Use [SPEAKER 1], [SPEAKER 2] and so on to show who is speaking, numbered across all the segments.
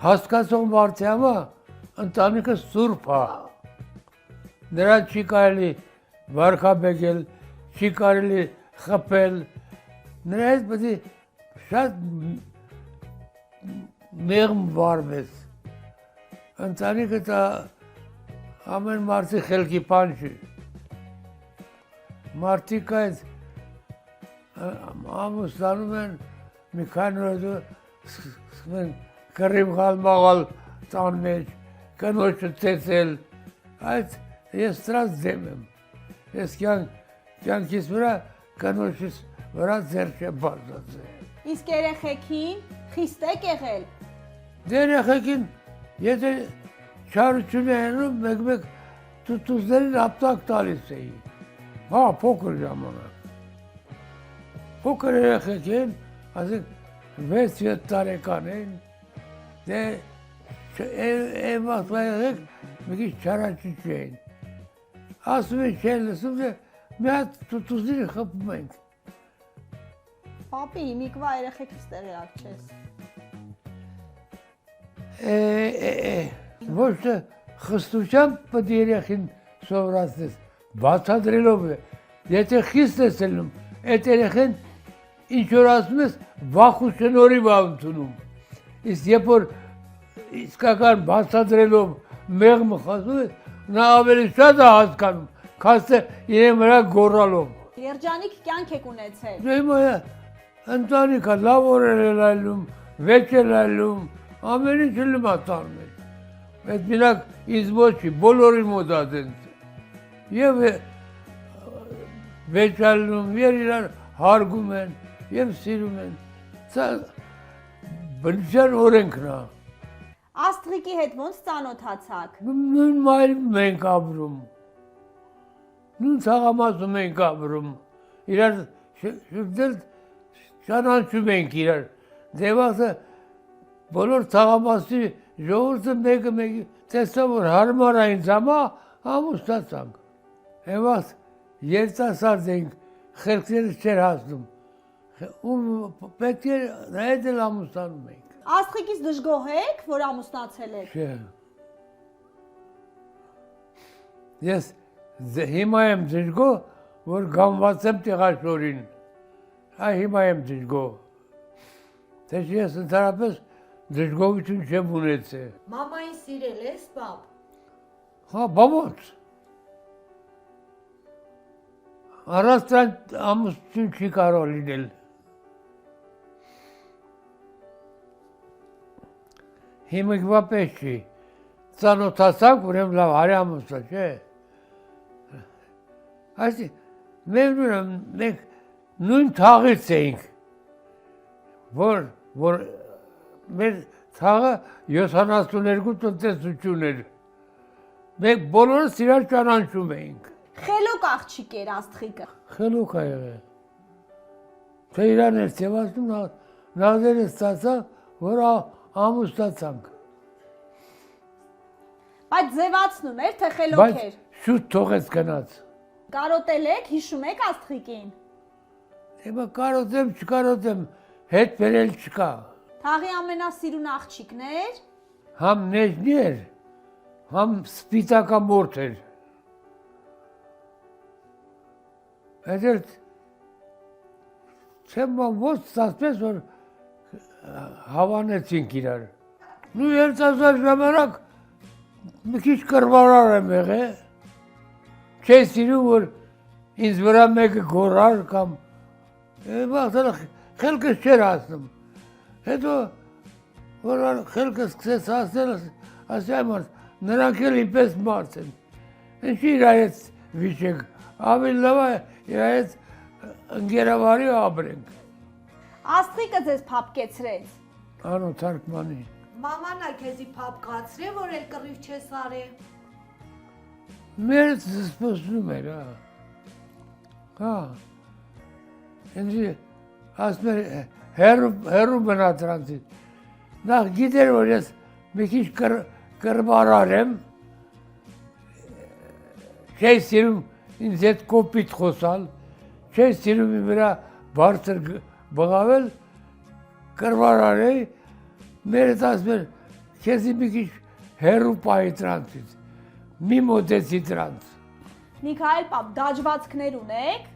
[SPEAKER 1] հասկացող մարդի համար ընտանիքը սուրբ է։ Նրան չի կարելի վարքաբեկել, չի կարելի խփել, նրա հետ պետք է շատ մեղմ վարվես։ Ընտանիքը դա ամեն մարդի խելքի բան չի։ Մարդիկ այդ ամուսնանում են մի քանի օր սկսում են կռիվ մաղալ տան մեջ, կնոջը ծեծել, այդ ես դրանց դեմ եմ։ Ես կյանքիս վրա կնոջս վրա ձեռք չեմ բարձրացրել։
[SPEAKER 2] Իսկ երեխեքին խիստ եք եղել։
[SPEAKER 1] Դե երեխեքին եթե չարություն է հենում, մեկ տուտուզներին ապտակ տալիս էի։ Հա, փոքր ժամանակ։ Փոքր երեխեք են, ասենք 6-7 տարեկան են, դե այն վաղտվա երեխեք մի քիչ չարաճիճ էին։ Ասում են չեն լսում, դե մի հատ տուտուզների խփում ենք։
[SPEAKER 2] Պապի, հիմիկվա երեխեքից տեղյակ չես։
[SPEAKER 1] Ոչ թե խստությամբ պետք է երեխին սովորացնես, բացատրելով է։ Եթե խիստ ես ելնում, այդ երեխեն ինչ որ ասում ես, վախությունորի ընդունում։ Իսկ երբ որ իսկական բացատրելով մեղմը խոսում ես, նա ավելի շատ է հասկանում, քան թե իրեն վրա գոռալով։
[SPEAKER 2] Երջանիկ կյանք եք ունեցել։
[SPEAKER 1] Հիմա ընտանիքը լավ օրեր էլ այլում, վեճ էլ այլում, ամեն ինչ էլ մա տան մեջ։ Այդ մենակ ինձ ոչ չի, բոլորի մոտ է դենց։ Եվ վեճալնում, և իրար հարգում են, և սիրում են։ Սա բնության օրենքն է։
[SPEAKER 2] Աստղիկի հետ ոնց ծանոթացաք։
[SPEAKER 1] Նույն մայրում ենք ապրում։ Նույն ցաղամասում ենք ապրում։ Իրար շուտել ճանաչում ենք իրար։ Դեվասը բոլոր ցաղամասի ժողովուրդը մեկը տեսա որ հարմար է ինձ համար ամուսնացանք։ Եվաս երիտասարդ ենք, խելքներս չէր հասնում։ Պետք է այդ էլ ամուսնանում ենք։
[SPEAKER 2] Աստղիկից դժգոհ եք, որ ամուսնացել եք։
[SPEAKER 1] Չէ։ Ես հիմա եմ դժգոհ, որ գանված եմ տեղաշորին։ Այ հիմա եմ դժգոհ։ Թե ես ընդհանրապես դժգոհություն չեմ ունեցել։
[SPEAKER 3] Մամային սիրել ես, պապ։
[SPEAKER 1] Հա, բամոց։ Առանց դրան ամուսնություն չի կարող լինել։ Հիմիկվա պես չի։ Ծանոթացանք, ուրեմն լավ հարի ամուսնա, չէ։ Այսի, մենք նույն թաղից էինք, որ մեր թաղը 72 տնտեսություն էր։ Մենք բոլորս իրար ճանաչում էինք։
[SPEAKER 2] Խելոք աղջիկ էր Աստղիկը։
[SPEAKER 1] Խելոք է եղել։ Թե իրան էր ծևացնում, նազերը ստացա, որ ամուսնացանք։
[SPEAKER 2] Բայց ձևացնում էր, թե խելոք էր։
[SPEAKER 1] Բայց շուտ թողեց գնաց։
[SPEAKER 2] Կարոտել եք, հիշում եք Աստղիկին։
[SPEAKER 1] Հիմա կարոտեմ, չկարոտեմ, հետ բերել չկա։
[SPEAKER 2] Թաղի ամենասիրուն աղջիկն էր։
[SPEAKER 1] Համ նեժնի էր, համ սպիտակամորթ էր։ Այդ էր չեմ ոնց ստացվեց, որ հավանեցինք իրար։ Նույն երիտասարդ ժամանակ մի քիչ կռվարար եմ եղել։ Չէ սիրում, որ ինձ վրա մեկը գոռար կամ խելքս չէր հասնում։ Հետո որ խելքս սկսեց հասնել, ասի այ մարդ, նրանք էլ ինպես մարդ են։ Ինչի իր այդ վիճեք, ավելի լավ է իր այդ ընկերավարի ապրենք։
[SPEAKER 2] Աստղիկը ձեզ փափկեցրեց։
[SPEAKER 1] Անո թարգմանի։
[SPEAKER 3] Մաման ա քեզի փափկացրե, որ էլ կռիվ չես արի։
[SPEAKER 1] Մերս զսպոսնում էր, հա։ Ինձի ասում էր հերու մնա դրանցից։ Նախ գիտեր, որ ես մի քիչ կռվարար եմ, չէի սիրում ինձ հետ կոպիտ խոսալ, չէի սիրում իմ վրա բարձր բղավել, կռվարար էի, մերս ասում էր, քեզի մի քիչ հերու պայի տրանցից, մի մոտեցի տրանց,
[SPEAKER 2] Նիկայել պապ, դաջվածքներ ունեք։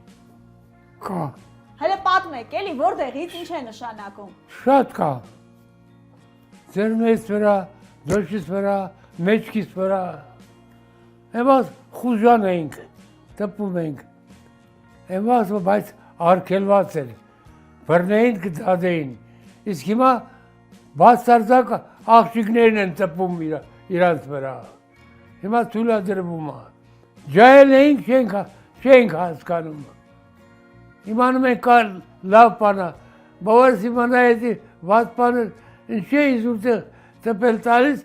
[SPEAKER 1] կա,
[SPEAKER 2] Հələ պատմեք, էլի որտեղից ինչ է նշանակում։
[SPEAKER 1] շատ կա, ձերմեից վրա, դոշից վրա, մեջքից վրա, Էմաս խուժան էինք, տպում էինք, Էմաս բայց արգելված էր, բրնեին կդադեին, իսկ հիմա բացարձակ աղջիկներն են տպում իրանց վրա, հիմա թույլատրվում է, ջահել էինք չենք հասկանում, իմանում ենք կա լավ բանա, բավարս իմանա էդի վատ բաներ, ինչ է իզուրտեղ տպել տալիս,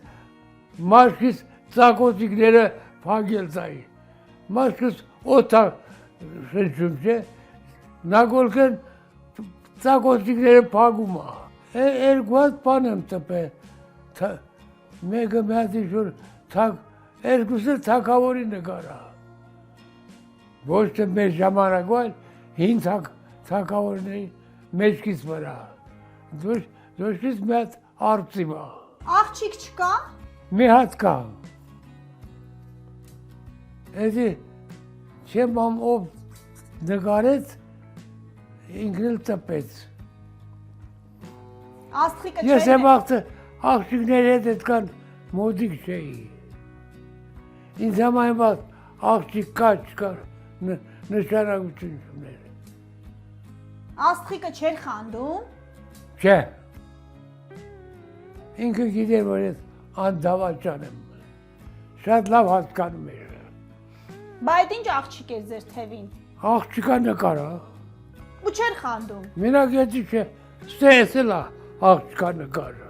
[SPEAKER 1] մաշկիս ծակոտիկները փագել ծայի, մաշկս օթա շնչում չէ, նագոլքեն ծակոտիկները փագում է, երկուած բան եմ տպել, մեկը մի հատի շուր, երկուսը թակավորի նկարա, ոչ թե մեր ժամանակ, այլ հին թակավորների մեջքից վրա, դոշկից մի հատ արծիմ է,
[SPEAKER 2] Աղջիկ չկա։
[SPEAKER 1] մի հատ կա, էդի չեմ ով նկարեց, ինքն էլ տպեց,
[SPEAKER 2] Աստղիկը
[SPEAKER 1] ես
[SPEAKER 2] չէ։
[SPEAKER 1] եմ աղջիկների հետ այդքան մոդիկ չէի, ինձ համայնք աղջիկ կա չկար, նշանակություն չուներ,
[SPEAKER 2] Աստղիկը չէր խանդում։
[SPEAKER 1] չէ, ինքը գիտեր, որ ես անդավաճան եմ, շատ լավ հասկանում էր,
[SPEAKER 2] Բա այդ ինչ աղջիկ էր ձեր թևին։
[SPEAKER 1] աղջիկա նկարա,
[SPEAKER 2] Ու չէր խանդում։
[SPEAKER 1] մենակ եդի չէ, ստեսել է աղջիկա նկարը,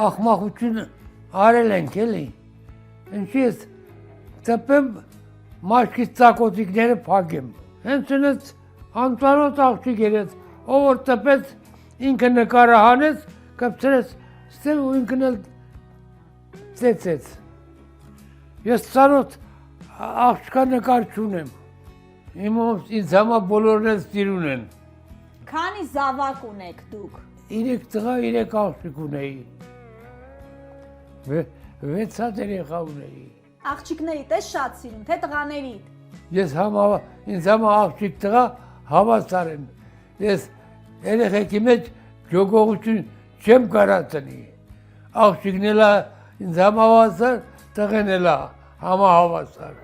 [SPEAKER 1] աղմախությունը արել ենք էլի, ինչի ես տպեմ մաշկից ծակոտիկները փագեմ, հենց ինձ անծանոթ աղջիկ երեց, ով որ տպեց ինքը նկարը հանեց, կպցրեց ստեղ ու ինքն էլ ծեցեց, ես ծանոթ աղջիկա նկար չունեմ, ինձ համա բոլորն էլ սիրուն են,
[SPEAKER 2] Քանի զավակ ունեք դուք։
[SPEAKER 1] 3 տղա, 3 աղջիկ ունեի, 6 հատ երեխա ունեի,
[SPEAKER 2] Աղջիկներիդ է շատ սիրում, թե տղաներիդ։
[SPEAKER 1] ինձ համա աղջիկ տղա հավասար են, ես երեխեքի մեջ ջոգողություն չեմ կարա տնի, աղջիկն էլ ինձ համա հավասար, տղեն էլ համա հավասար,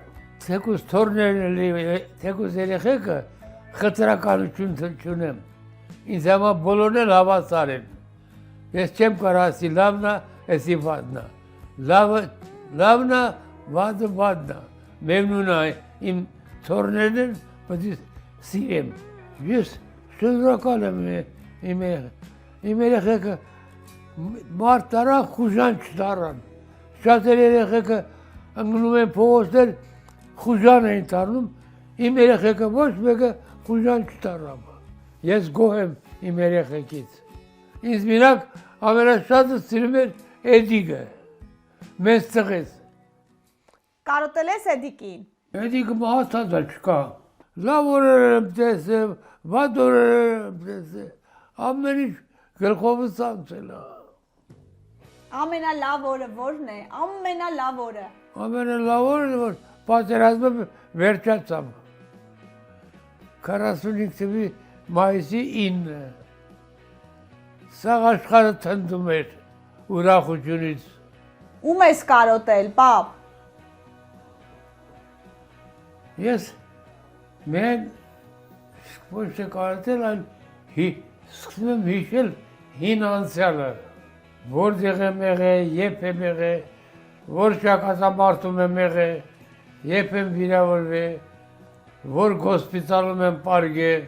[SPEAKER 1] թեկուզ թորներն էլ, թեկուզ երեխեքը խտրականություն չունեմ, ինձ համա բոլորն էլ հավասար են, ես չեմ կարա ասի լավնա, էսի վադնա, լավնա, վադնա, մեմնուն է, իմ թորներն են, բայց սիրեմ, ես շնորհակալ եմ իմ երեխեքը մարդ տարան, խուժան չտարան, շատ երեխեքը ընկնում են փողոցներ, խուժան էին տառնում, իմ երեխեքը ոչ մեկը խուժան չտարավ, ես գոհ եմ իմ երեխեքից, ինձ մինակ ամենաշատը սիրում էր Էդիկը, մեծ տղես,
[SPEAKER 2] Կարոտել ես Էդիկին։
[SPEAKER 1] Էդիկը մահացած է չկա, լավ օրեր եմ տեսել, վատ օրեր եմ տեսել, ամեն ինչ գլխովս անցել է,
[SPEAKER 2] Ամենալավ օրը ո՞րն է։ Ամենալավ օրը։
[SPEAKER 1] ամենալավ օրը, որ պատերազմը վերջացավ, 45 թվականի մայիսի 9-ը, սաղ աշխարհը թնդում էր ուրախությունից,
[SPEAKER 2] Ում ես կարոտել, պապ։
[SPEAKER 1] ես միայն ոչ թե կարոտել, այլ սկսում եմ հիշել հին անցյալը, որտեղ եմ եղել, երբ եմ եղել, որ ճակատամարտում եմ եղել, երբ եմ վիրավորվել, որ հոսպիտալում եմ պարգել,